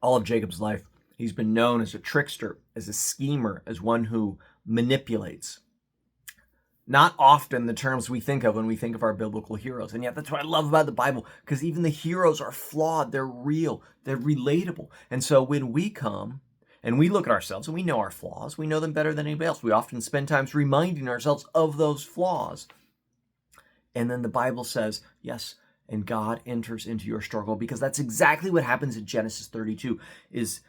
All of Jacob's life, he's been known as a trickster, as a schemer, as one who manipulates. Not often the terms we think of when we think of our biblical heroes. And yet that's what I love about the Bible, because even the heroes are flawed. They're real. They're relatable. And so when we come and we look at ourselves and we know our flaws, we know them better than anybody else. We often spend times reminding ourselves of those flaws. And then the Bible says, yes, and God enters into your struggle, because that's exactly what happens in Genesis 32 is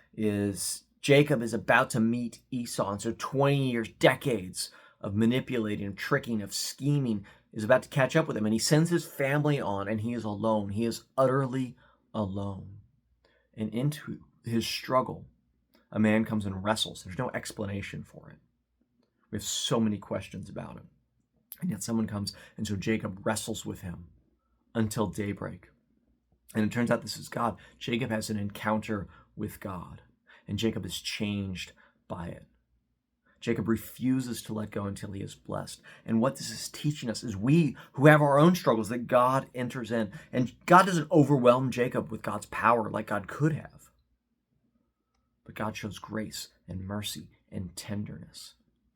Jacob is about to meet Esau. And so 20 years, decades of manipulating, of tricking, of scheming is about to catch up with him. And he sends his family on, and he is alone. He is utterly alone. And into his struggle, a man comes and wrestles. There's no explanation for it. We have so many questions about it. And yet someone comes, and so Jacob wrestles with him until daybreak. And it turns out this is God. Jacob has an encounter with God, and Jacob is changed by it. Jacob refuses to let go until he is blessed. And what this is teaching us is we who have our own struggles, that God enters in. And God doesn't overwhelm Jacob with God's power like God could have. But God shows grace and mercy and tenderness.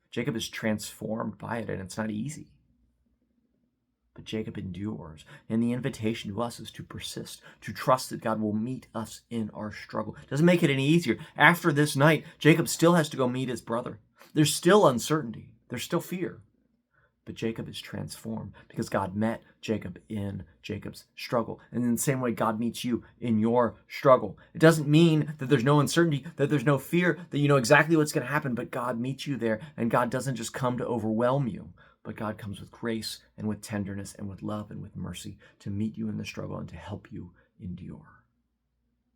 Jacob is transformed by it, and it's not easy. But Jacob endures. And the invitation to us is to persist, to trust that God will meet us in our struggle. It doesn't make it any easier. After this night, Jacob still has to go meet his brother. There's still uncertainty. There's still fear. But Jacob is transformed because God met Jacob in Jacob's struggle. And in the same way, God meets you in your struggle. It doesn't mean that there's no uncertainty, that there's no fear, that you know exactly what's going to happen, but God meets you there. And God doesn't just come to overwhelm you, but God comes with grace and with tenderness and with love and with mercy to meet you in the struggle and to help you endure.